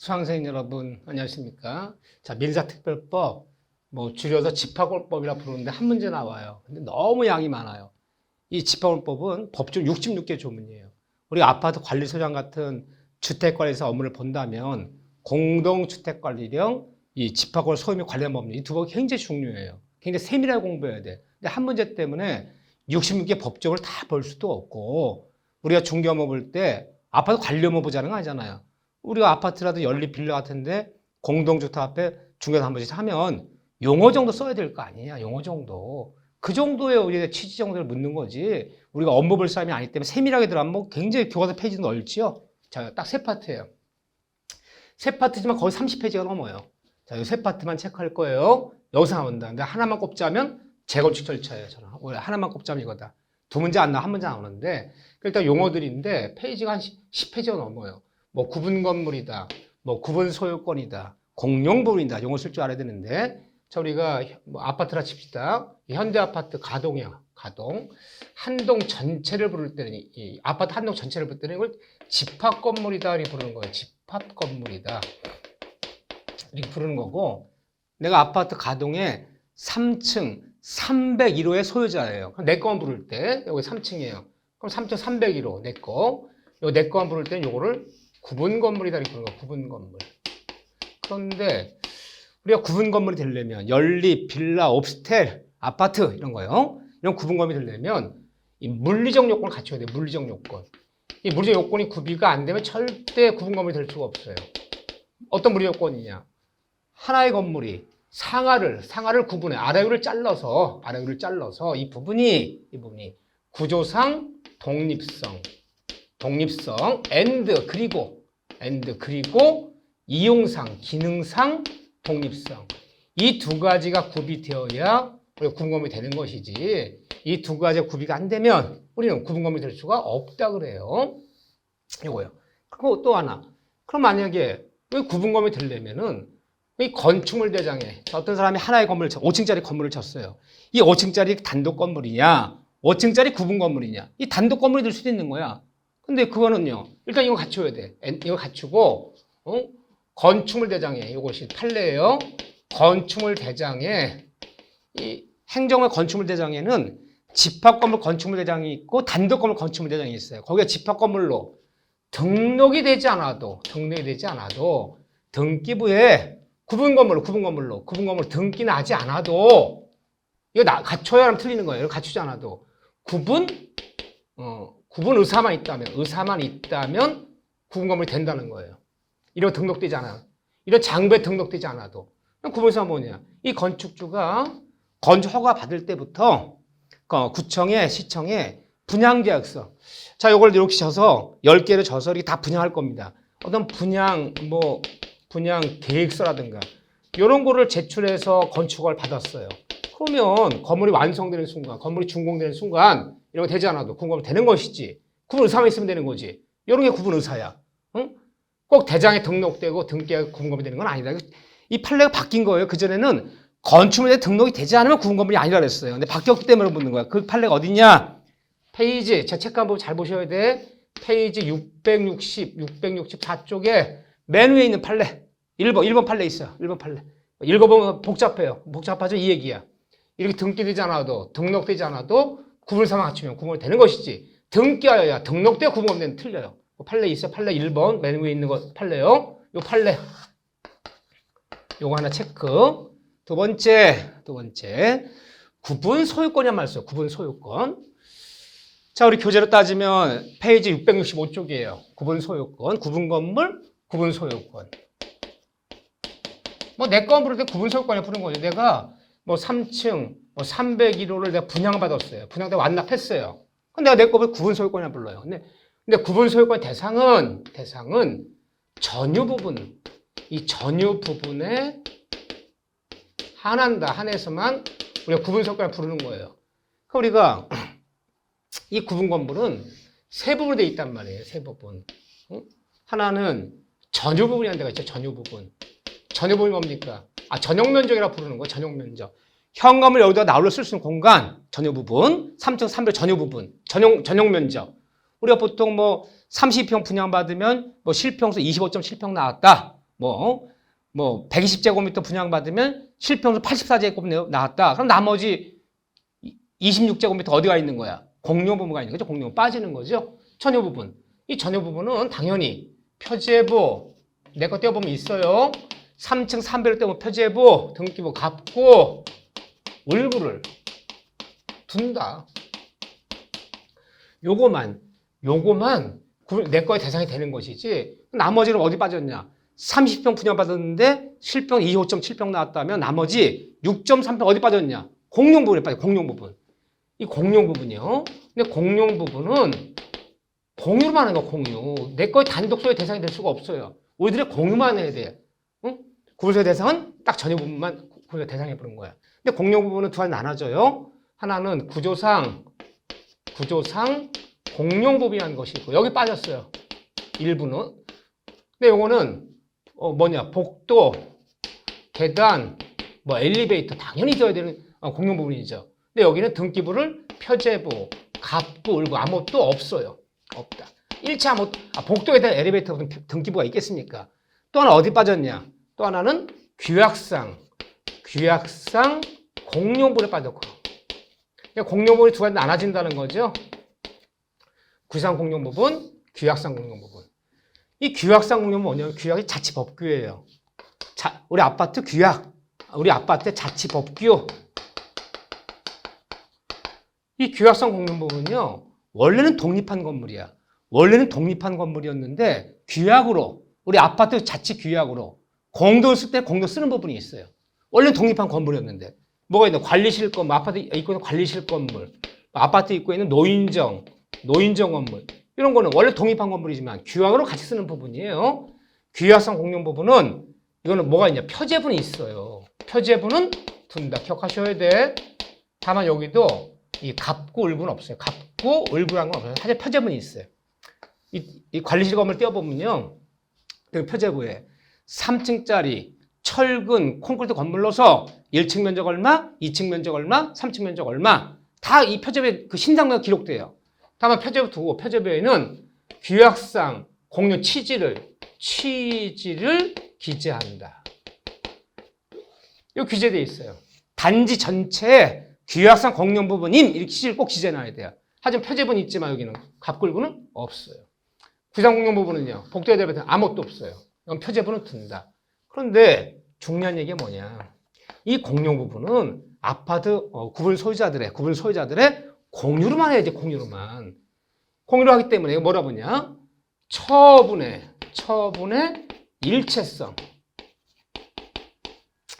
수강생 여러분 안녕하십니까? 자, 민사특별법 줄여서 집합권법이라 부르는데 한 문제 나와요. 근데 너무 양이 많아요. 이 집합권법은 법조 66개 조문이에요. 우리 아파트 관리소장 같은 주택관리사 업무를 본다면 공동주택관리령, 이 집합권 소유 및 관련 법률 이 두 법이 굉장히 중요해요. 굉장히 세밀하게 공부해야 돼. 근데 한 문제 때문에 66개 법조를 다 볼 수도 없고, 우리가 중개업무 볼 때 아파트 관리업무 보자는 거 아니잖아요. 우리가 아파트라도 연립 빌라 같은데 공동주택 앞에 중개사 한 번씩 하면 용어 정도 써야 될 거 아니냐, 용어 정도. 그 정도의 우리가 취지 정도를 묻는 거지. 우리가 업무 볼 사람이 아니기 때문에 세밀하게 들어가면 굉장히 교과서 페이지도 넓지요. 자, 딱 세 파트예요. 세 파트지만 거의 30페이지가 넘어요. 자, 이 세 파트만 체크할 거예요. 여기서 나온다. 근데 하나만 꼽자면 재건축 절차예요. 저는 원래 하나만 꼽자면 이거다. 두 문제 안 나와, 한 문제 나오는데 일단 용어들인데 페이지가 한 10페이지가 넘어요. 구분 건물이다, 구분 소유권이다, 공용부분이다. 용어 쓸 줄 알아야 되는데, 자, 우리가 아파트라 칩시다. 현대 아파트 가동이야, 가동. 한 동 전체를 부를 때는, 이 아파트 한 동 전체를 부를 때는 이걸 집합 건물이다 이렇게 부르는 거예요. 집합 건물이다 이렇게 부르는 거고, 내가 아파트 가동에 3층 301호의 소유자예요. 그럼 내 거만 부를 때 여기 3층이에요. 그럼 3층 301호 내 거. 요 내 거만 부를 때는 요거를 구분 건물이다 이렇게 부르는 거야. 구분 건물. 그런데 우리가 구분 건물이 되려면 연립, 빌라, 옵스텔, 아파트 이런 거요. 이런 구분 건물이 되려면 이 물리적 요건을 갖춰야 돼. 물리적 요건. 이 물리적 요건이 구비가 안 되면 절대 구분 건물이 될 수가 없어요. 어떤 물리적 요건이냐? 하나의 건물이 상하를 구분해. 아래위를 잘라서 이 부분이 구조상 독립성 그리고 이용상 기능상 독립성, 이 두 가지가 구비되어야 우리가 구분건물이 되는 것이지, 이 두 가지가 구비가 안 되면 우리는 구분건물이 될 수가 없다 그래요. 이거요. 그리고 또 하나, 그럼 만약에 왜 구분건물이 되려면은 이 건축물 대장에 어떤 사람이 하나의 건물을 5층짜리 건물을 쳤어요. 이 5층짜리 단독 건물이냐, 5층짜리 구분 건물이냐, 이 단독 건물이 될 수도 있는 거야. 근데 그거는요, 일단 이거 갖춰야 돼. 이거 갖추고, 건축물 대장에, 이것이 판례예요. 건축물 대장에, 이 행정의 건축물 대장에는 집합 건물 건축물 대장이 있고 단독 건물 건축물 대장이 있어요. 거기가 집합 건물로 등록이 되지 않아도 등기부에 구분 건물 등기 나지 않아도, 이거 갖춰야 하면 틀리는 거예요. 이거 갖추지 않아도 구분 의사만 있다면 구분 건물이 된다는 거예요. 이런 등록되지 않아요. 이런 장부에 등록되지 않아도. 구분 의사가 뭐냐? 이 건축주가 건축 허가 받을 때부터 구청에 시청에 분양계약서. 자, 요걸 이렇게 져서 10개를 져서 이렇게 다 분양할 겁니다. 어떤 분양 계획서라든가 이런 거를 제출해서 건축허가를 받았어요. 그러면 건물이 완성되는 순간, 건물이 준공되는 순간 이런 거 되지 않아도 구분 건물이 되는 것이지. 구분 의사만 있으면 되는 거지. 이런 게 구분 의사야. 응? 꼭 대장에 등록되고 등기가 구분 건물이 되는 건 아니다. 이 판례가 바뀐 거예요. 그전에는 건축물에 등록이 되지 않으면 구분 건물이 아니라 그랬어요. 근데 바뀌었기 때문에 묻는 거야. 그 판례가 어딨냐? 페이지, 제 체크 한번 잘 보셔야 돼. 페이지 664쪽에 맨 위에 있는 판례. 1번 판례 있어요. 1번 판례. 읽어보면 복잡해요. 복잡하죠? 이 얘기야. 이렇게 등록되지 않아도 구분사만 갖추면 구분이 되는 것이지. 등기하여야 등록되어 구분이 되면 틀려요. 판례 있어요. 판례 1번 맨 위에 있는 거 판례요. 요 판례. 요거 하나 체크. 두 번째. 구분 소유권이란 말 써요. 구분 소유권. 자, 우리 교재로 따지면 페이지 665쪽이에요. 구분 소유권. 구분 건물, 구분 소유권. 내 거 부를 때 구분 소유권이 부른 거죠. 내가 3층 301호를 내가 분양받았어요. 분양때 완납했어요. 그럼 내가 내 거 구분 소유권이라 불러요. 근데 구분 소유권 대상은 전유 부분. 이 전유 부분에 한해서만 우리가 구분 소유권을 부르는 거예요. 그럼 우리가 이 구분 건물은 세 부분으로 되어 있단 말이에요. 세 부분. 하나는 전유 부분이라는 데가 있죠. 전유 부분. 전유 부분이 뭡니까? 전용 면적이라고 부르는 거예요. 전용 면적. 현관을 여기다 나홀로 쓸 수 있는 공간, 전유 부분. 3층 300 전유 부분. 전용 면적. 우리가 보통 32평 분양받으면 실평수 25.7평 나왔다. 뭐 120제곱미터 분양받으면 실평수 84제곱 나왔다. 그럼 나머지 26제곱미터 어디가 있는 거야? 공용 부분가 있는 거죠. 공용 빠지는 거죠. 전유 부분. 이 전유 부분은 당연히 표제부 내 거 떼어보면 있어요. 3층 3배를 떼면 표제부 등기부 갚고 을부를 둔다. 요거만 내 거의 대상이 되는 것이지. 나머지는 어디 빠졌냐? 30평 분양받았는데 실평 25.7평 나왔다면 나머지 6.3평 어디 빠졌냐? 공용 부분에 빠져. 공용 부분. 이 공용 부분이요. 근데 공용 부분은 공유만 하는 거, 공유. 내 거의 단독 소유의 대상이 될 수가 없어요. 우리들의 공유만 해야 돼. 응? 구분소유 대상은 딱 전유 부분만 구분소유 대상해 보는 거야. 근데 공용 부분은 두 가지 나눠져요. 하나는 구조상 공용 부분이라는 것이 있고, 여기 빠졌어요. 일부는. 근데 요거는, 복도, 계단, 엘리베이터, 당연히 있어야 되는 공용 부분이죠. 근데 여기는 등기부를 표제부, 갚고, 을고 아무것도 없어요. 없다. 일체 복도에 대한 엘리베이터 등기부가 있겠습니까? 또 하나 어디 빠졌냐? 또 하나는 규약상 공용부에 빠졌고. 공용부분이 두 가지 나눠진다는 거죠. 구상 공용 부분, 규약상 공용 부분. 이 규약상 공용은 뭐냐면 규약이 자치법규예요. 우리 아파트 규약, 우리 아파트의 자치법규. 이 규약상 공용 부분은요, 원래는 독립한 건물이야. 원래는 독립한 건물이었는데 규약으로, 우리 아파트 자치 규약으로 공동을 쓸 때 공동 쓰는 부분이 있어요. 원래는 독립한 건물이었는데 뭐가 있나? 관리실 건물, 아파트 입고 있는 관리실 건물, 아파트 입고 있는 노인정 건물, 이런 거는 원래 독립한 건물이지만 규약으로 같이 쓰는 부분이에요. 규약상 공용 부분은 이거는 뭐가 있냐? 표제분이 있어요. 표제분은 둔다. 기억하셔야 돼. 다만 여기도 이 갑구 을부는 없어요. 갑구 을부라는 건 없어요. 하지만 표제분이 있어요. 이 관리실 건물 떼어보면요, 그 표제부에 3층짜리 철근 콘크리트 건물로서 1층 면적 얼마, 2층 면적 얼마, 3층 면적 얼마, 다 이 표제부에 그 신상만 기록돼요. 다만 표제부 두고 표제부에는 규약상 공유 취지를 기재한다. 이거 규제되어 있어요. 단지 전체에 규약상 공용 부분임 이렇게 취지를 꼭 기재해놔야 돼요. 하지만 표제부는 있지만 여기는 갑굴구는 없어요. 구상 공용 부분은요, 복도에 대비해서 아무것도 없어요. 이건 표제부는 둔다. 그런데 중요한 얘기가 뭐냐? 이 공용 부분은 아파트 구분 소유자들의 공유로만 해야지. 공유로 하기 때문에 이거 뭐라 보냐? 처분의 일체성.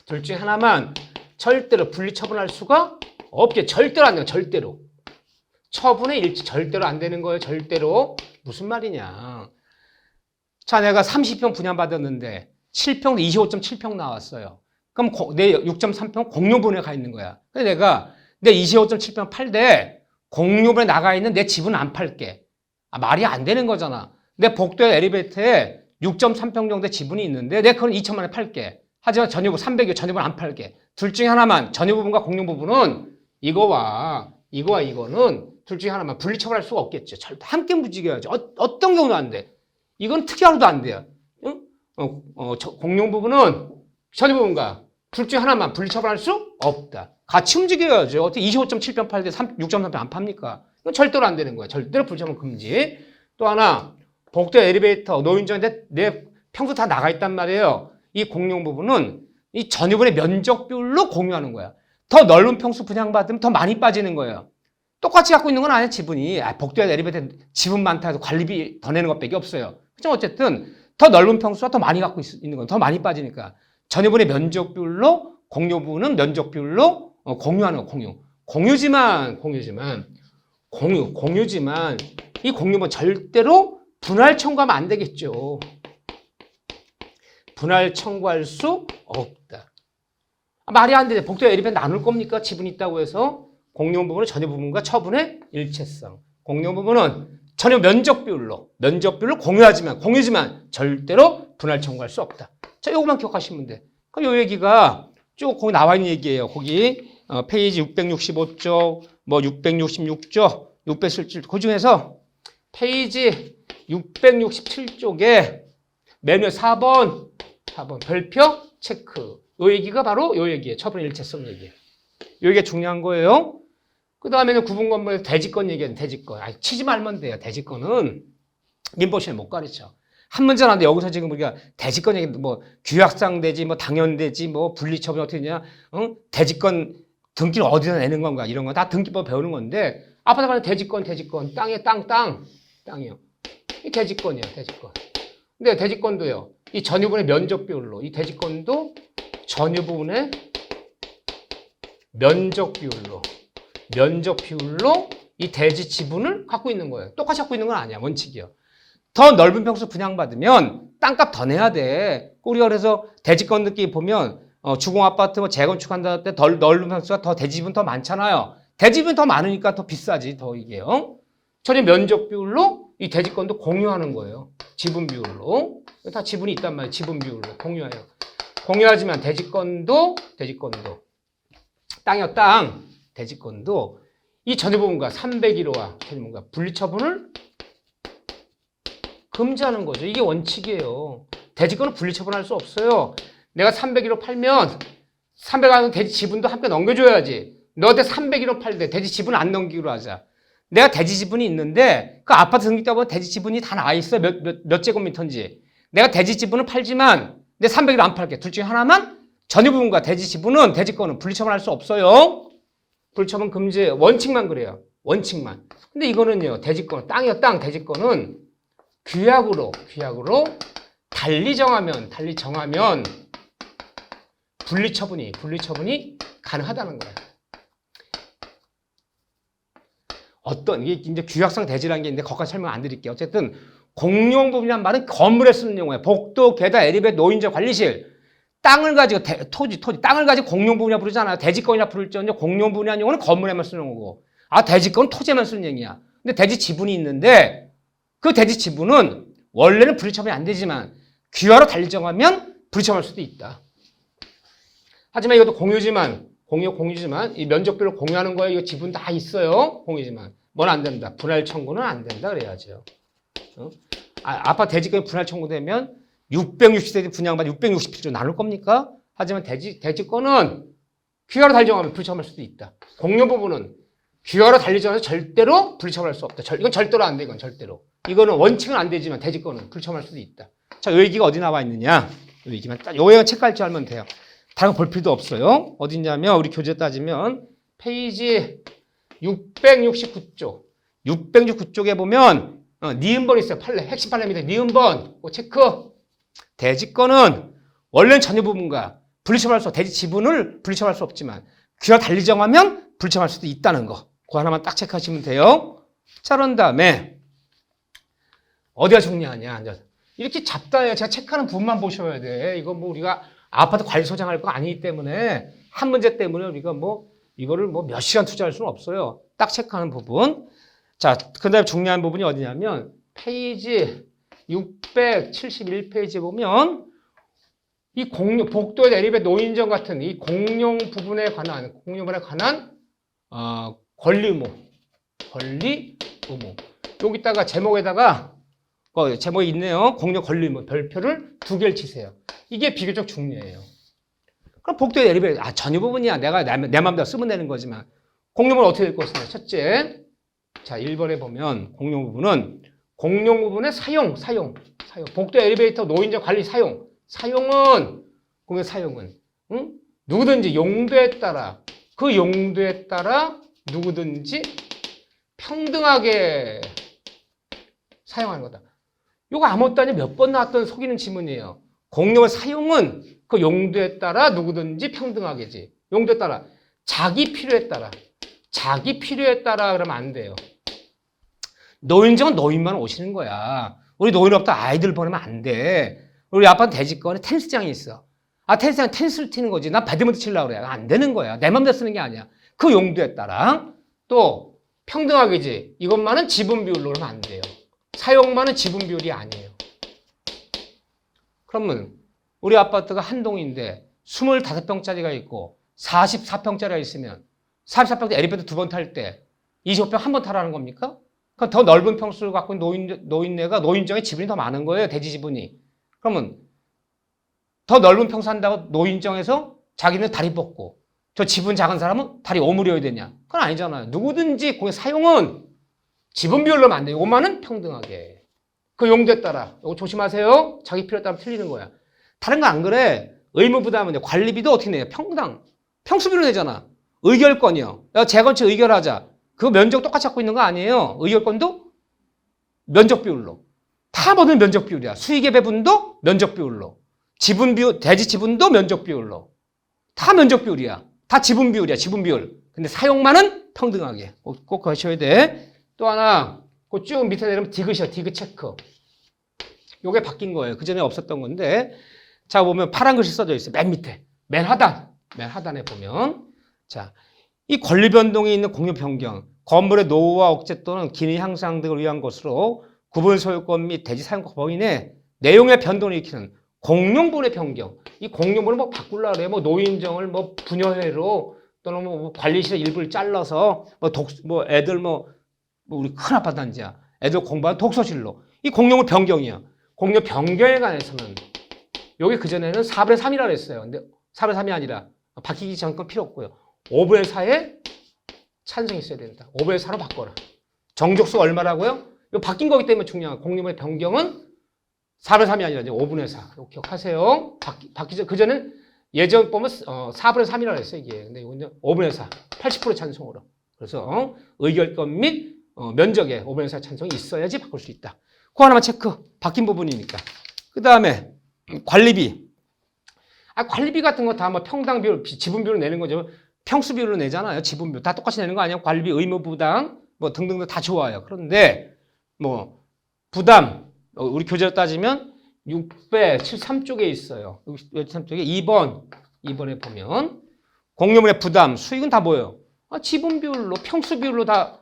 둘 중에 하나만 절대로 분리 처분할 수가 없게. 절대로 안 돼요. 절대로. 처분의 일체 절대로 안 되는 거예요. 절대로. 무슨 말이냐? 자, 내가 30평 분양받았는데 7평 25.7평 나왔어요. 그럼 내 6.3평 공유분에 가 있는 거야. 근데 내가 내 25.7평 팔되 공유분에 나가 있는 내 집은 안 팔게. 말이 안 되는 거잖아. 내 복도에 엘리베이터에 6.3평 정도의 지분이 있는데 내가 그건 2천만 원에 팔게. 하지만 전유부 300여 전유부는 안 팔게. 둘 중에 하나만, 전유부분과 공유부분은 이거와 이거는 둘 중에 하나만 분리 처분할 수가 없겠죠. 절대 함께 움직여야죠. 어떤 경우는 안 돼. 이건 특이하로도 안 돼요. 응? 공용 부분은 전유부분과 둘 중에 하나만 분리 처분할 수 없다. 같이 움직여야죠. 어떻게 25.7평 팔때 6.3평 안 팝니까? 이건 절대로 안 되는 거예요. 절대로 분리 처분 금지. 또 하나, 복도 엘리베이터, 노인정인데 내 평소 다 나가 있단 말이에요. 이 공용 부분은 이 전유분의 면적 비율로 공유하는 거야. 더 넓은 평수 분양받으면 더 많이 빠지는 거예요. 똑같이 갖고 있는 건 아니야, 지분이. 복도에 엘리베이터 지분 많다 해서 관리비 더 내는 것밖에 없어요. 그렇지만 어쨌든 더 넓은 평수가 더 많이 갖고 있는 건 더 많이 빠지니까 전유분의 면적 비율로, 공유 부분은 면적 비율로 공유하는 거. 공유지만 이 공유는 절대로 분할 청구하면 안 되겠죠. 분할 청구할 수 없다. 말이 안 돼. 복도에 엘리베이터 나눌 겁니까? 지분이 있다고 해서. 공용 부분은 전유 부분과 처분의 일체성. 공용 부분은 전유 면적 비율로 공유지만 절대로 분할 청구할 수 없다. 자, 요것만 기억하시면 돼. 그럼 요 얘기가 쭉 거기 나와 있는 얘기예요. 거기 페이지 665쪽, 666쪽, 617쪽. 그 중에서 페이지 667쪽에 메뉴 4번 4번 별표 체크. 요 얘기가 바로 요 얘기예요. 처분 일체성 얘기예요. 요게 중요한 거예요. 그 다음에는 구분 건물에서 대지권 얘기하는 대지권. 치지 말면 돼요. 대지권은 민법시험에 못 가르쳐. 한 문제 나왔는데 여기서 지금 우리가 대지권 얘기 뭐 규약상 대지 뭐 당연대지 뭐 분리처분이 어떻게 되냐, 응? 대지권 등기를 어디서 내는 건가 이런 거 다 등기법 배우는 건데 아파트 가는 대지권 땅이에요. 땅이요. 이 대지권이에요. 대지권. 근데 대지권도요. 이 전유분의 면적 비율로 이 대지권도 전유분의 면적 비율로 이 대지 지분을 갖고 있는 거예요. 똑같이 갖고 있는 건 아니야. 원칙이요. 더 넓은 평수 분양받으면 땅값 더 내야 돼. 우리가 그래서 대지권 등기 보면 주공아파트 뭐 재건축한다 때 덜 넓은 평수가 더 대지분 더 많잖아요. 대지분 더 많으니까 더 비싸지. 더 이게요. 전혀 면적 비율로 이 대지권도 공유하는 거예요. 지분 비율로. 다 지분이 있단 말이에요. 지분 비율로 공유해요. 공유하지만 대지권도 땅이요. 땅. 대지권도 이 전유부분과 301호와 전유부분과 분리처분을 금지하는 거죠. 이게 원칙이에요. 대지권은 분리처분할 수 없어요. 내가 301호 팔면 300원 대지 지분도 함께 넘겨줘야지. 너한테 301호 팔 때 대지 지분 안 넘기기로 하자. 내가 대지 지분이 있는데 그 아파트 등기 때보면 대지 지분이 다 나와 있어. 몇 제곱미터인지. 내가 대지 지분을 팔지만 내 301호 안 팔게. 둘 중에 하나만 전유부분과 대지 지분은 대지권은 분리처분할 수 없어요. 분리처분 금지 원칙만 그래요. 원칙만. 근데 이거는요. 대지권 땅이요. 땅 대지권은 규약으로 달리 정하면 분리처분이 가능하다는 거예요. 이게 이제 규약상 대지라는 게 있는데 거기까지 설명 안 드릴게요. 어쨌든 공용부분이란 말은 건물에 쓰는 용어예요. 복도, 계단, 엘리베이터, 노인정, 관리실. 땅을 가지고 토지 땅을 가지고 공용부분이라 부르잖아요. 대지권이라 부를지언정 공용부분이라는 용어는 건물에만 쓰는 거고. 대지권은 토지에만 쓰는 얘기야. 근데 대지 지분이 있는데 그 대지 지분은 원래는 분리처분이 안 되지만 규약으로 달리 정하면 분리처분할 수도 있다. 하지만 이것도 공유지만 이 면적별로 공유하는 거에 이거 지분 다 있어요. 공유지만 뭐는 안 된다. 분할 청구는 안 된다 그래야죠. 아파트 대지권이 분할 청구되면 660세대 분양받아 660필로 나눌 겁니까? 하지만 대지권은 규약으로 달리 정하면 분리처분할 수도 있다. 공유 부분은 규약으로 달리 정해서 절대로 분리처분할 수 없다. 이건 절대로 안 돼. 이건 절대로. 이거는 원칙은 안 되지만 대지권은 분리처분할 수도 있다. 자, 이 얘기가 어디 나와 있느냐? 이 얘기만 딱 요거 체크할 줄 알면 돼요. 다른 거 볼 필요도 없어요. 어디냐면 우리 교재 따지면 페이지 669쪽. 669쪽에 보면 니은번 있어요. 핵심 판례입니다. 니은번. 체크. 대지권은 원래는 전유 부분과 분리처분할 수 대지 지분을 분리처분할 수 없지만 규약 달리 정하면 분리처분할 수도 있다는 거. 그거 하나만 딱 체크하시면 돼요. 자, 그런 다음에 어디가 중요하냐. 이렇게 잡다해. 제가 체크하는 부분만 보셔야 돼. 이거 뭐 우리가 아파트 관리소장 할 거 아니기 때문에 한 문제 때문에 우리가 이거를 몇 시간 투자할 수는 없어요. 딱 체크하는 부분. 자, 그 다음에 중요한 부분이 어디냐면 페이지 671페이지에 보면 이 복도 엘리베이터 노인정 같은 이 공용 부분에 관한 권리 의무. 여기다가 제목에다가 제목이 있네요. 공용 권리 의무 별표를 2개를 치세요. 이게 비교적 중요해요. 그럼 복도 엘리베이터 전유 부분이야. 내가 내 마음대로 쓰면 되는 거지만 공용은 어떻게 될 것이냐. 첫째, 자 1번에 보면 공용 부분의 사용. 복도 엘리베이터 노인정 관리 사용은 누구든지 용도에 따라 누구든지 평등하게 사용하는 거다. 이거 아무것도 아니라 몇 번 나왔던 속이는 지문이에요. 공용의 사용은 그 용도에 따라 누구든지 평등하게지. 용도에 따라 자기 필요에 따라 그러면 안 돼요. 노인정은 노인만 오시는 거야. 우리 노인 없다 아이들 보내면 안 돼. 우리 아빠는 대지권에 테니스장이 있어. 테니스장에 테니스를 치는 거지. 나 배드민턴 치려고 그래. 안 되는 거야. 내 맘대로 쓰는 게 아니야. 그 용도에 따라 또 평등하게지. 이것만은 지분 비율로 그러면 안 돼요. 사용만은 지분 비율이 아니에요. 그러면 우리 아파트가 한 동인데 25평짜리가 있고 44평짜리가 있으면 44평짜리 엘리베이터 2번 탈 때 25평 한 번 타라는 겁니까? 그럼 더 넓은 평수를 갖고 있는 노인네가 노인정에 지분이 더 많은 거예요. 대지 지분이. 그러면 더 넓은 평수 한다고 노인정에서 자기는 다리 뻗고 저 지분 작은 사람은 다리 오므려야 되냐? 그건 아니잖아요. 누구든지 공의 사용은 지분 비율로 만들고 이것만은 평등하게. 그 용도에 따라 이거 조심하세요. 자기 필요에 따라 틀리는 거야. 다른 거 안 그래. 의무 부담은 관리비도 어떻게 내요? 평당. 평수비로 내잖아. 의결권이요. 야, 재건축 의결하자. 그거 면적 똑같이 갖고 있는 거 아니에요. 의결권도 면적 비율로. 다 모든 면적 비율이야. 수익의 배분도 면적 비율로. 지분 비율, 대지 지분도 면적 비율로. 다 면적 비율이야. 다 지분 비율이야. 지분 비율. 근데 사용만은 평등하게. 꼭 하셔야 돼. 또 하나, 그 쭉 밑에 내리면 디귿이야. 디귿 체크. 요게 바뀐 거예요. 그전에 없었던 건데. 자, 보면 파란 글씨 써져 있어요. 맨 밑에. 맨 하단에 보면. 자, 이 권리 변동이 있는 공유 변경. 건물의 노후와 억제 또는 기능 향상 등을 위한 것으로 구분 소유권 및 대지 사용권 범위내 내용의 변동을 일으키는 공용분의 변경. 이 공용분을 뭐 바꾸려고 그래요. 뭐 노인정을 뭐 분여회로 또는 뭐 관리실의 일부를 잘라서 뭐 애들 우리 큰 아파트 단지야. 애들 공부하는 독서실로. 이 공용은 변경이야. 공용 변경에 관해서는 여기 그전에는 4분의 3이라 그랬어요. 근데 4분의 3이 아니라 바뀌기 전 건 필요 없고요. 5분의 4에 찬성이 있어야 된다. 5분의 4로 바꿔라. 정족수가 얼마라고요? 이거 바뀐 거기 때문에 중요한 공용의 변경은 4분의 3이 아니라 이제 5분의 4. 이거 기억하세요. 바뀌기 전, 그전엔 예전 보면 4분의 3이라 그랬어요, 이게. 근데 이거는 5분의 4. 80% 찬성으로. 그래서 의결권 및 면적에 5분의 4 찬성이 있어야지 바꿀 수 있다. 그거 하나만 체크. 바뀐 부분이니까. 그 다음에 관리비. 관리비 같은 거 다 뭐 평당 비율, 지분 비율로 내는 거죠. 평수 비율로 내잖아요. 지분 비율. 다 똑같이 내는 거 아니에요? 관리비, 의무 부담, 뭐 등등도 다 좋아요. 그런데 뭐 부담, 우리 교재로 따지면 673쪽에 있어요. 673쪽에 2번에 보면 공유물의 부담, 수익은 다 뭐예요? 지분 비율로, 평수 비율로 다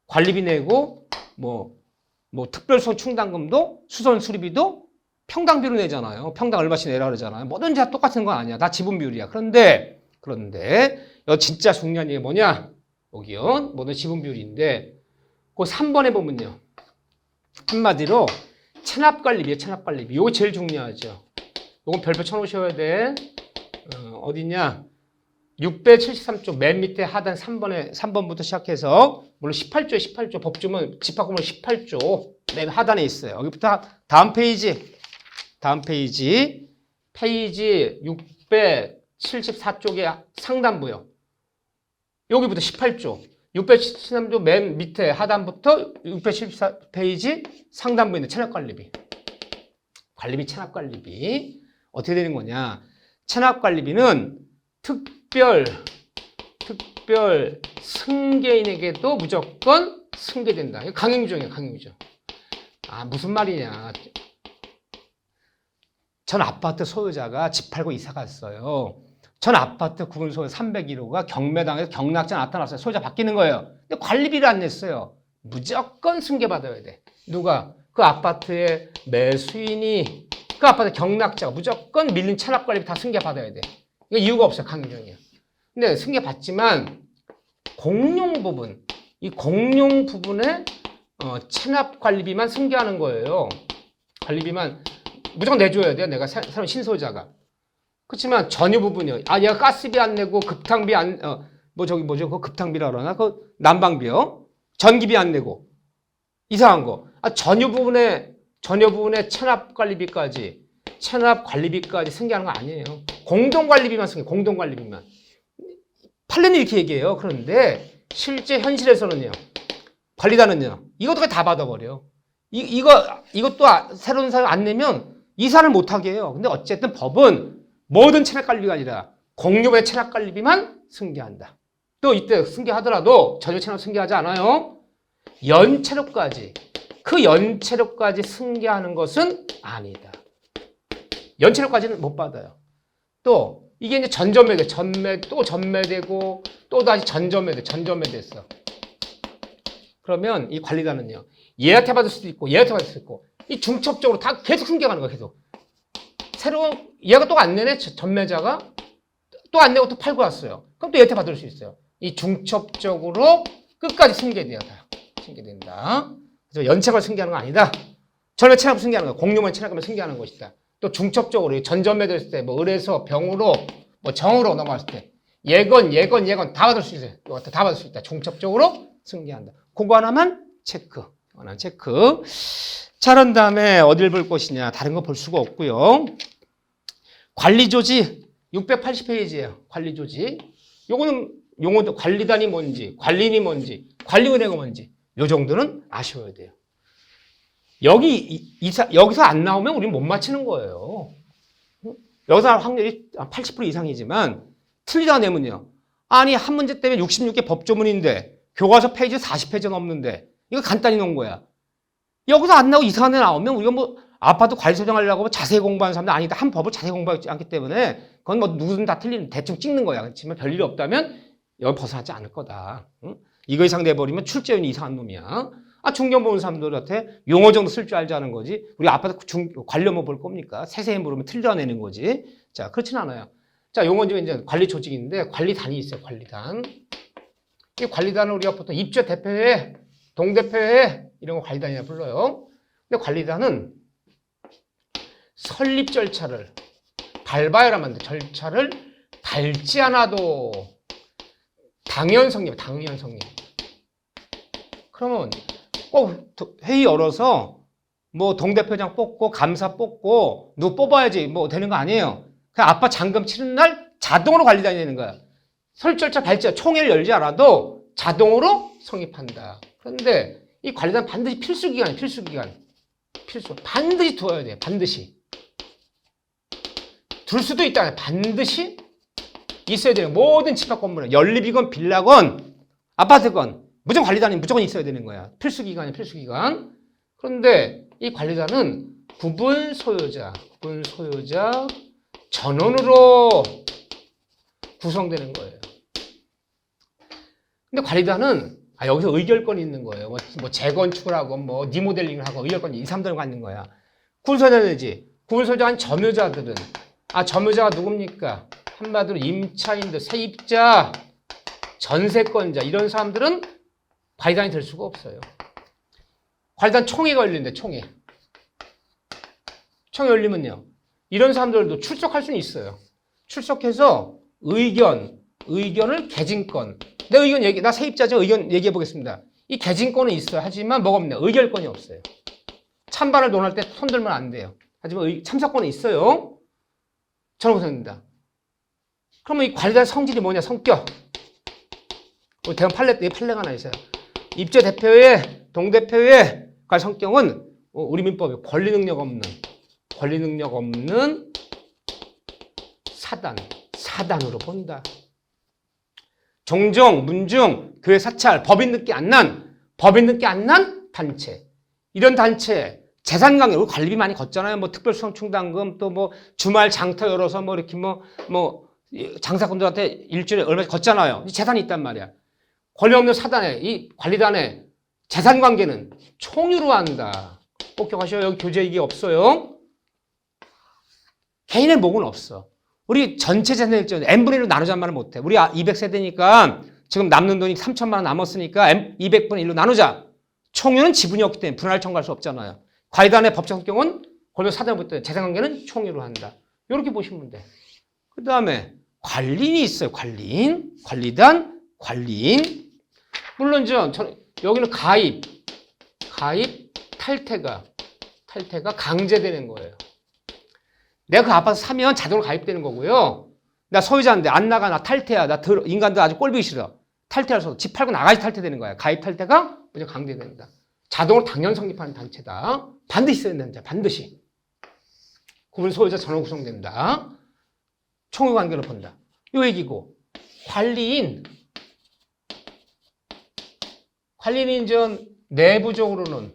관리비 내고 뭐 특별소 충당금도 수선 수리비도 평당 비율로 내잖아요. 평당 얼마씩 내라 그러잖아요. 뭐든지 다 똑같은 건 아니야. 다 지분 비율이야. 그런데 여기 진짜 중요한 게 뭐냐? 여기요. 모든 지분 비율인데 그 3번에 보면요. 한마디로 체납관리비예요. 체납관리비. 이거 제일 중요하죠. 이건 별표 쳐놓으셔야 돼. 어디냐? 673쪽 맨 밑에 하단 3번부터 시작해서 물론 18조 법조문 집합금을 18조 맨 하단에 있어요. 여기부터 다음 페이지 674쪽의 상단부요. 여기부터 18조 673조 맨 밑에 하단부터 674페이지 상단부에 있는 체납관리비. 관리비, 체납관리비. 어떻게 되는 거냐? 체납관리비는 특별 승계인에게도 무조건 승계된다. 이거 강행규정이에요, 강행규정. 무슨 말이냐. 전 아파트 소유자가 집 팔고 이사 갔어요. 전 아파트 구분소유 301호가 경매당해서 경락자 나타났어요. 소유자 바뀌는 거예요. 근데 관리비를 안 냈어요. 무조건 승계받아야 돼. 누가? 그 아파트의 매수인이 그 아파트 경락자가 무조건 밀린 체납관리비 다 승계받아야 돼. 이거 이유가 없어요. 강경이야. 근데 승계받지만 공용 부분, 이 공용 부분에 체납관리비만 승계하는 거예요. 관리비만 무조건 내줘야 돼요. 내가 새로운 신소유자가. 그렇지만 전유 부분이요. 얘가 가스비 안 내고 급탕비 그 급탕비라 그러나? 그 난방비요. 전기비 안 내고. 이상한 거. 전유 부분에 체납관리비까지 승계하는 거 아니에요. 공동관리비만 승계, 공동관리비만. 판례는 이렇게 얘기해요. 그런데 실제 현실에서는요. 관리단은요. 이것도 다 받아버려. 이것도 새로운 사유 안 내면 이사를 못하게 해요. 근데 어쨌든 법은 모든 체납관리비가 아니라 공유의 체납관리비만 승계한다. 또 이때 승계하더라도 전유 체납 승계하지 않아요. 연체료까지. 그 연체료까지 승계하는 것은 아니다. 연체료까지는 못 받아요. 또 이게 이제 전매되고 또 다시 전전매됐어. 그러면 이 관리단은요. 얘한테 받을 수도 있고 얘한테 받을 수도 있고 이 중첩적으로 다 계속 승계하는 거야. 계속. 새로운 얘가 또 안 내네. 전매자가 또 안 내고 또 팔고 왔어요. 그럼 또 얘한테 받을 수 있어요. 이 중첩적으로 끝까지 승계된다. 그래서 연체가 승계하는 거 아니다. 전매 체납을 승계하는 거야. 공유만 체납하면 승계하는 것이다. 또 중첩적으로 전전매도했을 때 뭐 을에서 병으로 뭐 정으로 넘어갔을 때 예건 다 받을 수 있어요. 이거 다 받을 수 있다. 중첩적으로 승계한다. 그거 하나만 체크. 하나 체크. 자, 그런 다음에 어딜 볼 것이냐. 다른 거 볼 수가 없고요. 관리조직 680페이지예요. 관리조직. 요거는 용어도 관리단이 뭔지, 관리인이 뭔지, 관리은행이 뭔지 요 정도는 아셔야 돼요. 여기서 안 나오면 우리는 못 맞히는 거예요. 여기서 확률이 80% 이상이지만 틀리다 내면요. 아니 한 문제 때문에 66개 법조문인데 교과서 페이지 40페이지 넘는데 이거 간단히 놓은 거야. 여기서 안 나오고 이상한 데 나오면 우리가 뭐 아파트 관리 설정하려고 자세히 공부하는 사람들 아니다. 한 법을 자세히 공부하지 않기 때문에 그건 뭐 누구든 다 틀리는 대충 찍는 거야. 그렇지만 별일이 없다면 여기 벗어나지 않을 거다. 응? 이거 이상 내버리면 출제원이 이상한 놈이야. 아, 중견 보는 사람들한테 용어 정도 쓸 줄 알지 않은 거지. 우리 아파트 관리업무 볼 겁니까? 세세히 물으면 틀려내는 거지. 자, 그렇진 않아요. 자, 용어 중에 이제 관리 조직인데 관리단이 있어요. 관리단. 이 관리단을 우리가 보통 입주 대표회, 동대표회 이런 거 관리단이라 불러요. 근데 관리단은 설립 절차를 밟아야만 돼. 절차를 밟지 않아도 당연 성립. 그러면 회의 열어서 뭐 동대표장 뽑고 감사 뽑고 누구 뽑아야지 뭐 되는 거 아니에요. 그냥 아빠 잔금 치는 날 자동으로 관리단이 되는 거야. 설립 절차 밟지 총회를 열지 않아도 자동으로 성립한다. 그런데 이 관리단 반드시 필수 기간이에요. 필수. 반드시 두어야 돼요. 반드시. 둘 수도 있다. 반드시 있어야 돼요. 모든 집합 건물은 연립이건 빌라건 아파트건 무조건 관리단이 무조건 있어야 되는 거야. 필수 기간. 그런데 이 관리단은 구분 소유자 전원으로 구성되는 거예요. 근데 관리단은 여기서 의결권이 있는 거예요. 뭐 재건축을 하고 뭐 리모델링을 하고 의결권이 이 사람들은 갖는 거야. 구분소유자지. 구분소유자한 점유자들은 점유자가 누굽니까? 한마디로 임차인들, 세입자, 전세권자 이런 사람들은 관리단이 될 수가 없어요. 관리단 총회가 열리는데 총회 열리면요. 이런 사람들도 출석할 수는 있어요. 출석해서 의견을 개진권. 내 의견 나 세입자죠. 의견 얘기해 보겠습니다. 이 개진권은 있어요. 하지만 뭐가 없냐? 의결권이 없어요. 찬반을 논할 때 손들면 안 돼요. 하지만 참석권은 있어요. 저런 거 생깁니다. 그러면 이 관리단 성질이 뭐냐? 성격. 대형 판례가 하나 있어요. 입주 대표회, 동대표회 관리 성격은 우리 민법에 권리 능력 없는 사단으로 본다. 종종, 문중, 교회 사찰, 법인 늦게 안 난 단체. 이런 단체, 재산관계, 우리 관리비 많이 걷잖아요. 뭐 특별수당충당금, 또 뭐 주말 장터 열어서 뭐 이렇게 장사꾼들한테 일주일에 얼마 걷잖아요. 재산이 있단 말이야. 권리 없는 이 관리단의 재산관계는 총유로 한다. 꼭 기억하셔요. 여기 교재 이게 없어요. 개인의 목은 없어. 우리 전체 재산 n분의 1로 나누자는 말을 못해. 우리 200세대니까 지금 남는 돈이 3천만 원 남았으니까 200분의 1로 나누자. 총유는 지분이 없기 때문에 분할 청구할 수 없잖아요. 관리단의 법적 성격은 권리 사단부터 재산관계는 총유로 한다. 이렇게 보시면 돼. 그 다음에 관리인이 있어요. 관리단, 관리인. 물론 여기는 가입 탈퇴가 강제되는 거예요. 내가 그 아파트 사면 자동으로 가입되는 거고요. 나 소유자인데 안 나가, 나 탈퇴야. 인간들 아주 꼴보기 싫어. 탈퇴해서 집 팔고 나가야지 탈퇴되는 거야. 가입 탈퇴가 무조건 강제된다. 자동으로 당연 성립하는 단체다. 반드시 있어야 된다. 반드시. 구분 소유자 전원 구성된다. 총유 관계로 본다. 요 얘기고. 관리인 내부적으로는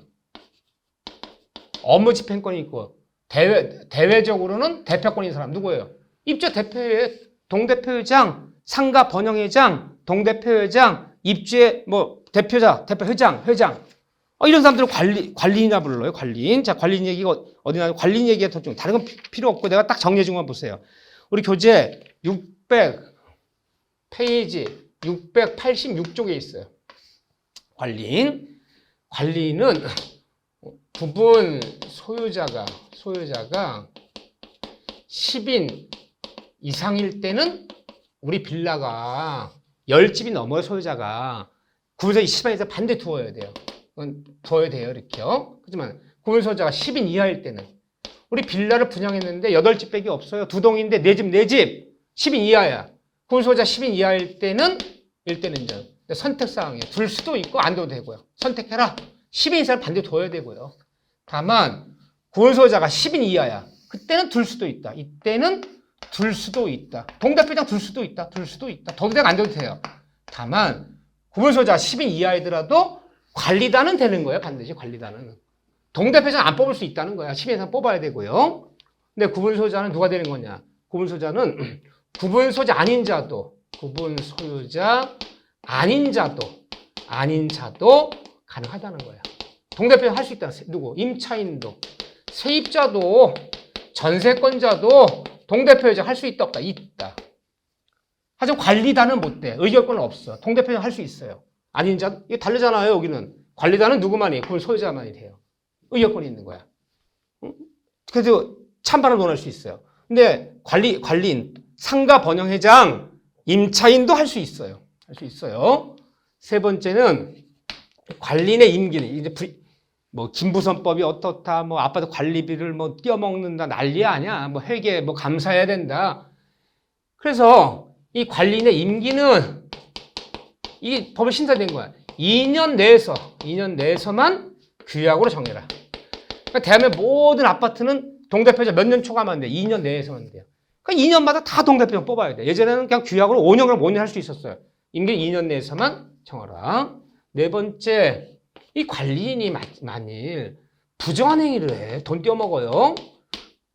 업무 집행권이 있고 대외적으로는 대표권인 사람 누구예요? 입주 대표회, 동대표회장, 상가 번영회장, 동대표회장, 입주의 대표회장. 이런 사람들을 관리인이라 불러요. 관리인. 자, 관리인 얘기가 어디 나요? 관리인 얘기가 더 좀 다른 건 필요 없고 내가 딱 정리해 준 것만 보세요. 우리 교재 600페이지 686쪽에 있어요. 관리인은 부분 소유자가 10인 이상일 때는 우리 빌라가 10집이 넘어요, 소유자가. 구분소유자 10인에서 반대 두어야 돼요. 그건 두어야 돼요, 이렇게요. 하지만 구분소유자가 10인 이하일 때는 우리 빌라를 분양했는데 8집밖에 없어요. 2동인데 4집, 4집. 10인 이하야. 구분소유자 10인 이하일 때는 이제 선택사항이에요. 둘 수도 있고 안 둬도 되고요. 선택해라. 10인 이상을 반대 둬야 되고요. 다만 구분소유자가 10인 이하야. 그때는 둘 수도 있다. 이때는 둘 수도 있다. 동대표장 둘 수도 있다. 둘 수도 있다. 둬도 되고 안 둬도 돼요. 다만 구분소유자가 10인 이하이더라도 관리단은 되는 거예요. 반드시 관리단은. 동대표장 안 뽑을 수 있다는 거야. 10인 이상 뽑아야 되고요. 근데 구분소유자는 누가 되는 거냐? 구분소유자는 구분소유자 아닌 자도 아닌 자도 가능하다는 거야. 동대표장 할 수 있다. 누구? 임차인도, 세입자도, 전세권자도 동대표장 할 수 있다 없다? 있다. 하지만 관리단은 못 돼. 의결권은 없어. 동대표장 할 수 있어요. 아닌 자, 이게 다르잖아요. 여기는 관리단은 누구만이? 그걸 소유자만이 돼요. 의결권이 있는 거야. 그래서 찬반을 논할 수 있어요. 근데 관리인, 상가 번영회장, 임차인도 할 수 있어요. 할 수 있어요. 세 번째는 관리인의 임기는 이제 뭐 김부선법이 어떻다, 뭐 아파트 관리비를 뭐 떼어먹는다 난리 아니야. 뭐 회계 뭐 감사해야 된다. 그래서 이 관리인의 임기는 이 법에 신설된 거야. 2년 내에서만 규약으로 정해라. 그러니까 대한민국 모든 아파트는 동대표자 몇 년 초과하면 돼. 2년 내에서만 돼요. 그러니까 2년마다 다 동대표자 뽑아야 돼. 예전에는 그냥 규약으로 5년이나 5년 할 수 있었어요. 임기 2년 내에서만 정하라. 네 번째, 이 관리인이 만일 부정한 행위를 해. 돈 떼어먹어요.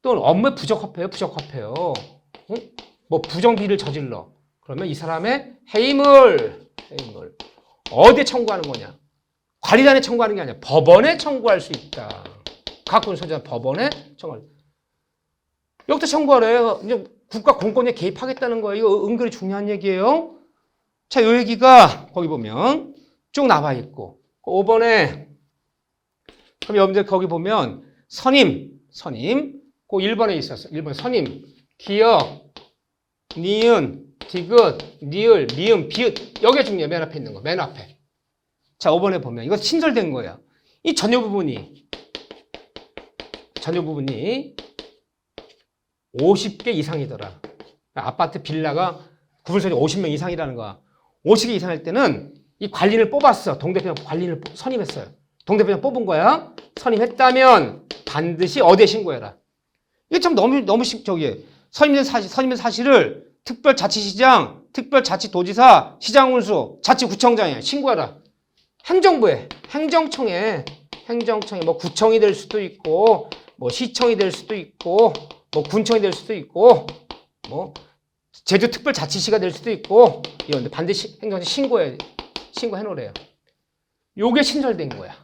또 업무에 부적합해요. 뭐 부정비를 저질러. 그러면 이 사람의 해임을 어디에 청구하는 거냐? 관리단에 청구하는 게 아니라 법원에 청구할 수 있다. 갖고 있는 소유자 법원에 청구할. 여기다 청구하래요. 이제 국가 공권에 개입하겠다는 거예요. 이거 은근히 중요한 얘기예요. 자, 이 얘기가 거기 보면 쭉 나와 있고 5번에 그럼 여러분들 거기 보면 선임 그 1번에 있었어. 1번 선임 기역 니은 디귿 니을 미음 비읍 여기가 중요해. 맨 앞에 있는 거. 맨 앞에. 자, 5번에 보면 이거 친절된 거야. 이 전유 부분이 50개 이상이더라. 아파트 빌라가 구분소유자 50명 이상이라는 거야. 50개 이상일 때는 이 관리인을 뽑았어. 동대표장 관리인을 선임했어요. 동대표장 뽑은 거야. 선임했다면 반드시 어디에 신고해라. 이게 참 너무 선임된 사실을 특별자치시장, 특별자치도지사, 시장군수, 자치구청장에 신고해라. 행정청에 뭐 구청이 될 수도 있고, 뭐 시청이 될 수도 있고, 뭐 군청이 될 수도 있고, 뭐 제주특별자치시가 될 수도 있고, 이런데 반드시 행정청에 신고해놓으래요. 요게 신설된 거야.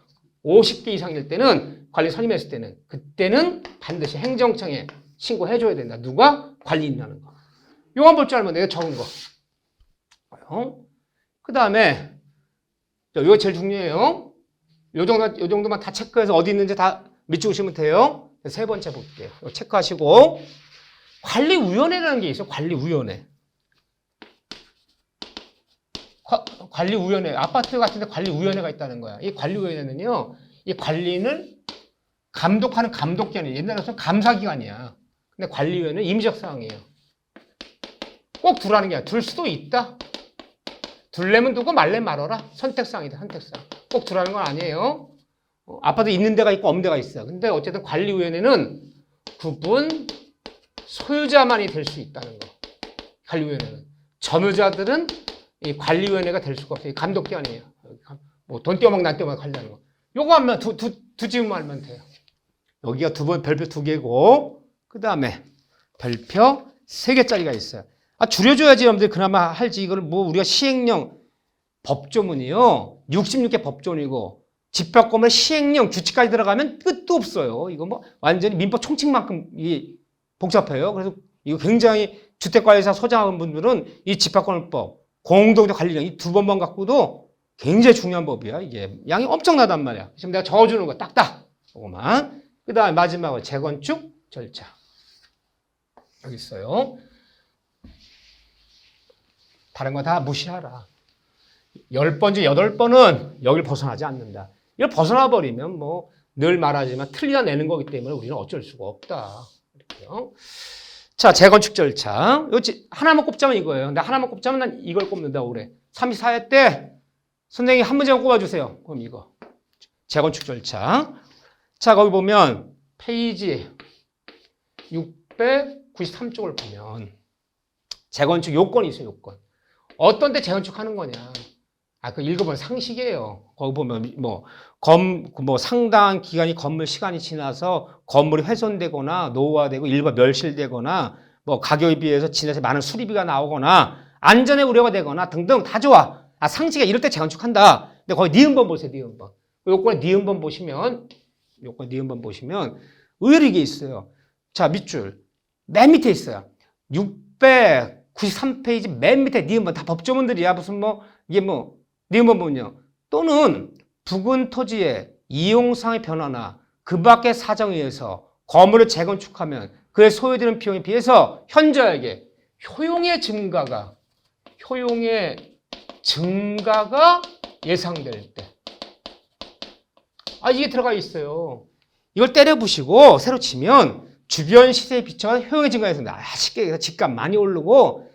50개 이상일 때는 관리 선임했을 때는 그때는 반드시 행정청에 신고해줘야 된다. 누가? 관리인이라는 거. 요거 볼 줄 알면 내가 적은 거. 그 다음에 이거 제일 중요해요. 요 정도만 다 체크해서 어디 있는지 다 밑줄 그시면 돼요. 세 번째 볼게요. 이거 체크하시고 관리위원회라는 게 있어요. 관리위원회. 관리위원회. 아파트 같은 데 관리위원회가 있다는 거야. 이 관리위원회는요. 이 관리인을 감독하는 감독기관이에요. 옛날에는 감사기관이야. 근데 관리위원회는 임시적 사항이에요. 꼭 두라는 게 아니라 둘 수도 있다. 둘래면 두고 말래 말아라. 선택사항이다. 선택사항. 꼭 두라는 건 아니에요. 아파트 있는 데가 있고 없는 데가 있어. 근데 어쨌든 관리위원회는 구분 소유자만이 될 수 있다는 거. 관리위원회는. 점유자들은 이 관리위원회가 될 수가 없어요. 감독기관이에요. 뭐 돈 떼어먹나 안 떼어먹나 관리하는 거. 요거 하면 두 지문만 알면 돼요. 여기가 별표 2개고 그 다음에 별표 3개짜리가 있어요. 줄여줘야지 여러분들 그나마 할지. 이걸 뭐 우리가 시행령 법조문이요. 66개 법조문이고 집합권의 시행령 규칙까지 들어가면 끝도 없어요. 이거 뭐 완전히 민법 총칙만큼 복잡해요. 그래서 이거 굉장히 주택관리사 소장하는 분들은 이 집합권법, 공동체 관리령 이 두 번만 갖고도 굉장히 중요한 법이야. 이게 양이 엄청나단 말이야. 지금 내가 적어주는 거 딱딱. 그거만. 그 다음에 마지막으로 재건축 절차. 여기 있어요. 다른 거 다 무시하라. 10번 중 8번은 여길 벗어나지 않는다. 이걸 벗어나 버리면 뭐 늘 말하지만 틀려내는 거기 때문에 우리는 어쩔 수가 없다. 이렇게요. 자, 재건축 절차. 하나만 꼽자면 이거예요. 근데 하나만 꼽자면 난 이걸 꼽는다 올해. 34회 때 선생님이 한 문제만 꼽아주세요. 그럼 이거. 재건축 절차. 자, 거기 보면 페이지 693쪽을 보면 재건축 요건이 있어요. 요건. 어떤 때 재건축하는 거냐. 그 읽어본 상식이에요. 거기 보면 상당한 기간이 건물 시간이 지나서 건물이 훼손되거나 노후화되고 일부 멸실되거나 가격에 비해서 지나서 많은 수리비가 나오거나 안전에 우려가 되거나 등등 다 좋아. 상식에 이럴 때 재건축한다. 근데 거기 니은번 보세요. 니은번. 요건에 니은번 보시면 의외로 이게 있어요. 자, 밑줄 맨 밑에 있어요. 693페이지 맨 밑에 니은번 다 법조문들이야. 무슨 이게 니은번 보면요. 또는 부근 토지의 이용상의 변화나 그 밖의 사정에 의해서 건물을 재건축하면 그에 소요되는 비용에 비해서 현저하게 효용의 증가가 예상될 때. 이게 들어가 있어요. 이걸 때려부시고 새로 치면 주변 시세에 비춰서 효용의 증가가 예상된다. 쉽게 집값 많이 오르고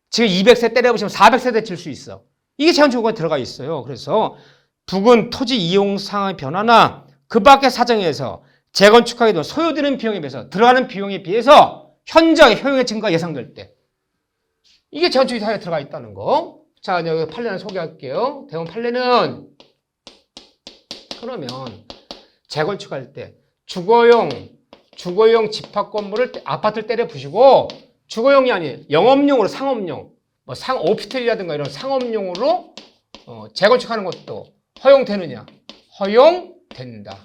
지금 200세 때려부시면 400세대 칠 수 있어. 이게 재건축에 들어가 있어요. 그래서 부근 토지 이용 상황의 변화나 그 밖의 사정에 의해서 재건축하게 되면 소요되는 비용에 비해서 들어가는 비용에 비해서 현저하게 효용의 증가가 예상될 때. 이게 재건축 사에 들어가 있다는 거. 자, 여기 판례를 소개할게요. 대원 판례는 그러면 재건축할 때 주거용 집합 건물을 아파트를 때려 부시고 주거용이 아닌 영업용으로 상업용 오피스텔이라든가 이런 상업용으로 재건축하는 것도 허용되느냐? 허용된다.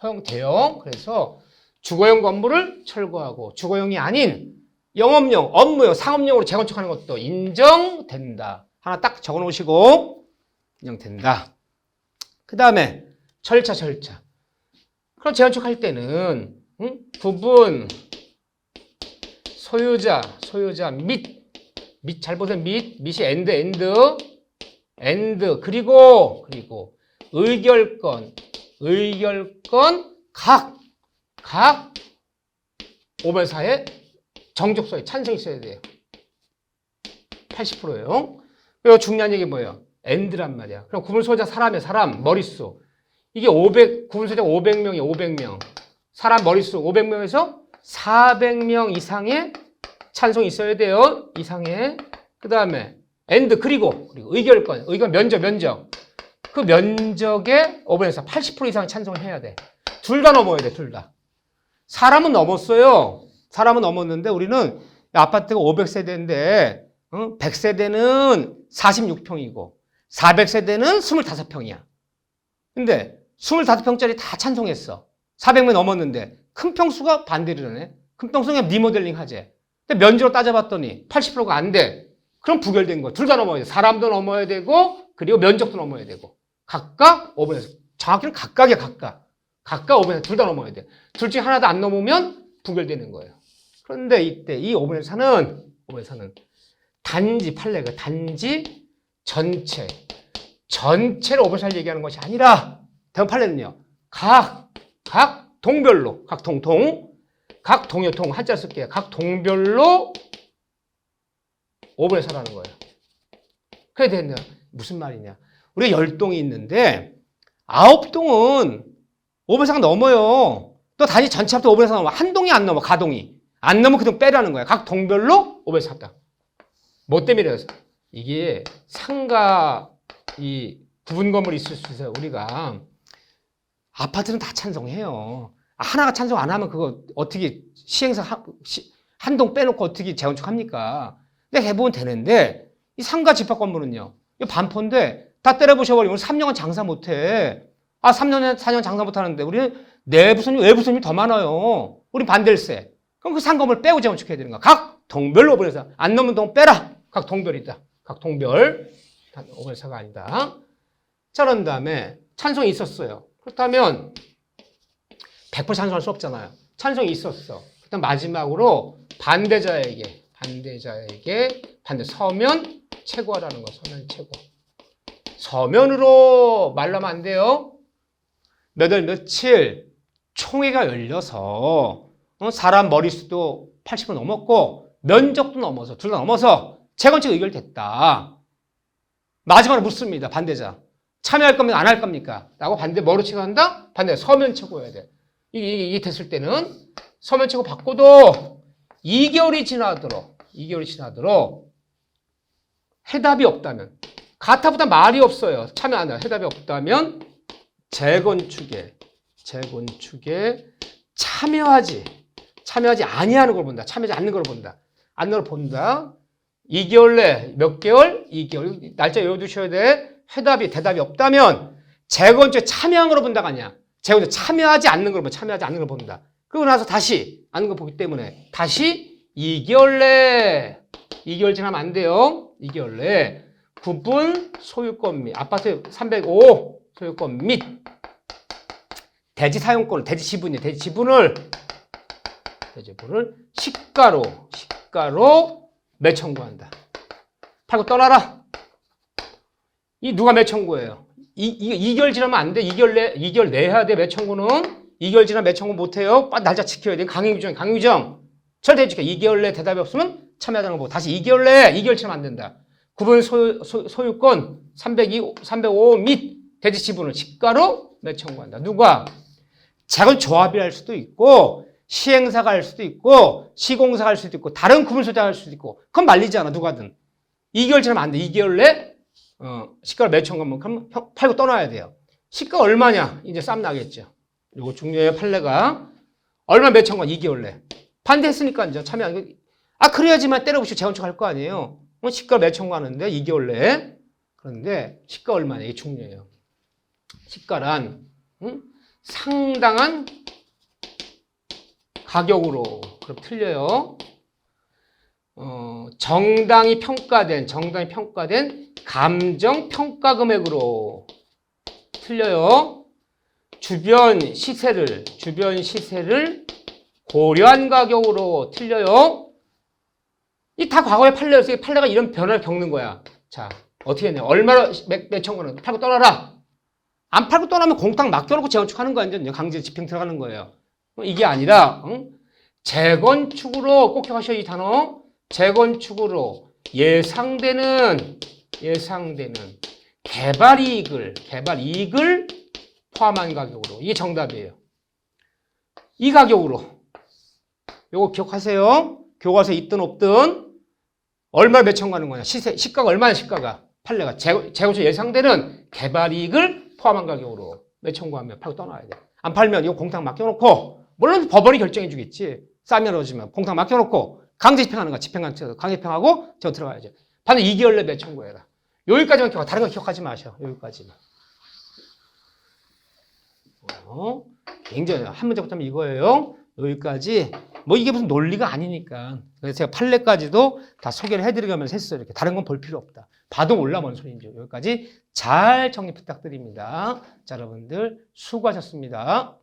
허용돼요. 그래서 주거용 건물을 철거하고 주거용이 아닌 영업용, 업무용, 상업용으로 재건축하는 것도 인정된다. 하나 딱 적어 놓으시고 인정된다. 그 다음에 절차. 그럼 재건축할 때는 부분, 소유자 밑 잘 보세요. 밑이 엔드 그리고 의결권 각 5분의4의 정족소에 찬성이 있어야 돼요. 80%예요. 그리고 중요한 얘기 뭐예요? 엔드란 말이야. 그럼 구분 소유자 사람 머릿수. 이게 구분 소유자 500명이 500명. 사람 머릿수 500명에서 400명 이상의 찬성이 있어야 돼요. 이상의. 그 다음에 엔드 그리고 의결권 면적. 그 면적의 5분의4 80% 이상 찬성을 해야 돼. 둘 다 넘어야 돼. 둘 다. 사람은 넘었어요. 사람은 넘었는데 우리는 아파트가 500세대인데 100세대는 46평이고 400세대는 25평이야. 근데 25평짜리 다 찬성했어. 400명 넘었는데 큰 평수가 반대를 하네. 큰 평수가 리모델링 하재. 근데 면적으로 따져봤더니 80%가 안 돼. 그럼 부결된 거야. 둘 다 넘어야 돼. 사람도 넘어야 되고 그리고 면적도 넘어야 되고. 각각 5분의4. 정확히는 각각이야. 각각 5분의4. 둘 다 넘어야 돼. 둘 중에 하나도 안 넘으면 부결되는 거예요. 그런데 이때 이 5분의4는 단지 판례가 단지 전체를 5분의4를 얘기하는 것이 아니라 대원 판례는요. 각 동별로 각 동요통 한자 쓸게요. 각 동별로 5분의4라는 거예요. 그래 되냐? 무슨 말이냐? 우리가 10동이 있는데 9동은 5분의4가 넘어요. 또 다시 전체 합도 5분의4 넘어. 한 동이 안 넘어. 가동이. 안 넘으면 그 동 빼라는 거야. 각 동별로 5분의4다. 뭐 때문에 이게 상가 이 구분 건물이 있을 수 있어요. 우리가 아파트는 다 찬성해요. 하나가 찬성 안 하면 그거 어떻게 한 동 빼놓고 어떻게 재건축합니까? 근데 해보면 되는데 이 상가 집합 건물은요. 이 반포인데 다 때려부셔버리면 3년은 장사 못해. 3년, 4년 장사 못하는데 우리는 내부 손님, 외부 손님이 더 많아요. 우리 반댈세. 그럼 그 상건물 빼고 재건축해야 되는 거야. 각 동별로 5분의4. 안 넘는 동 빼라. 각 동별이다. 각 동별. 5분의4가 아니다. 자, 그런 다음에 찬성이 있었어요. 그렇다면 100% 찬성할 수 없잖아요. 찬성이 있었어. 일단 마지막으로 반대자에게 서면 최고하라는 거. 서면 최고. 서면으로 말하면 안 돼요. 몇 월 며칠 총회가 열려서 사람 머릿수도 80은 넘었고 면적도 넘어서 둘 다 넘어서 재건축 의결됐다. 마지막으로 묻습니다. 반대자. 참여할 겁니까? 안 할 겁니까? 라고 반대 뭐로 체고한다? 반대 서면 체고해야 돼. 이게 됐을 때는 서면 체고 받고도 2개월이 지나도록 해답이 없다면 가타보다 말이 없어요. 참여 안 해요. 해답이 없다면 재건축에 참여하지 아니하는 걸 본다. 참여하지 않는 걸 본다. 않는 걸 본다. 2개월 내 몇 개월? 2개월. 날짜 외워두셔야 돼. 대답이 없다면 재건축에 참여한 걸로 본다가 아니야. 재건축에 참여하지 않는 걸 본다. 그러고 나서 다시 아는 걸 보기 때문에 다시 2개월 내 2개월 지나면 안 돼요. 2개월 내 구분 소유권 및 아파트 305 소유권 및 대지 사용권을 대지 지분을 시가로 매청구한다. 팔고 떠나라. 이 누가 매청구예요? 2개월 지나면 안 돼. 2개월 내 해야 돼. 매청구는 2개월 지나면 매청구 못 해요. 날짜 지켜야 돼. 강의규정. 절대 지켜. 2개월 내 대답이 없으면 참여하자는 거 보고 다시 2개월 지나면 안 된다. 구분 소유권 305 및 대지 지분을 시가로 매청구한다. 누가? 작은 조합이 할 수도 있고 시행사가 할 수도 있고 시공사가 할 수도 있고 다른 구분 소유자가 할 수도 있고 그건 말리지 않아. 누가든 2개월 지나면 안 돼. 2개월 내 시가로 매청구하면 그럼 팔고 떠나야 돼요. 시가 얼마냐? 이제 쌈 나겠죠. 요거 중요해요. 판례가 얼마 매청구한 2개월 내 반대했으니까 이제 참여 안 돼. 그래야지만 때려부시고 재건축 할 거 아니에요. 시가 매청구하는데 2개월 내에. 그런데 시가 얼마냐? 이게 중요해요. 시가란 상당한 가격으로. 그럼 틀려요. 정당히 평가된 감정 평가 금액으로. 틀려요. 주변 시세를 고려한 가격으로. 틀려요. 이 다 과거의 판례였어요. 판례가 이런 변화를 겪는 거야. 자, 어떻게 했냐? 얼마로 매청구는 팔고 떠나라. 안 팔고 떠나면 공탁 맡겨놓고 재건축하는 거야. 이제 강제 집행 들어가는 거예요. 이게 아니라 재건축으로 꼭 기억하셔야 이 단어. 재건축으로 예상되는 개발 이익을 포함한 가격으로. 이게 정답이에요. 이 가격으로. 요거 기억하세요. 교과서에 있든 없든 얼마를 매청구하는 거냐. 시가가 얼마냐. 시가가 판례가 재건축 예상되는 개발 이익을 포함한 가격으로 매청구하면 팔고 떠나야 돼. 안 팔면 이거 공탁 맡겨놓고 물론 법원이 결정해 주겠지. 싸면 얻으면 공탁 맡겨놓고 강제 집행하는 거야. 강제 집행하고 저 들어가야죠. 반드시 2개월 내 매청구해라. 여기까지만 기억하고 다른 거 기억하지 마셔. 여기까지만. 굉장히 한 문제부터 하면 이거예요. 여기까지. 이게 무슨 논리가 아니니까. 그래서 제가 판례까지도 다 소개를 해드리면서 했어요. 이렇게. 다른 건 볼 필요 없다. 봐도 몰라 뭔 소리인지. 여기까지 잘 정리 부탁드립니다. 자, 여러분들 수고하셨습니다.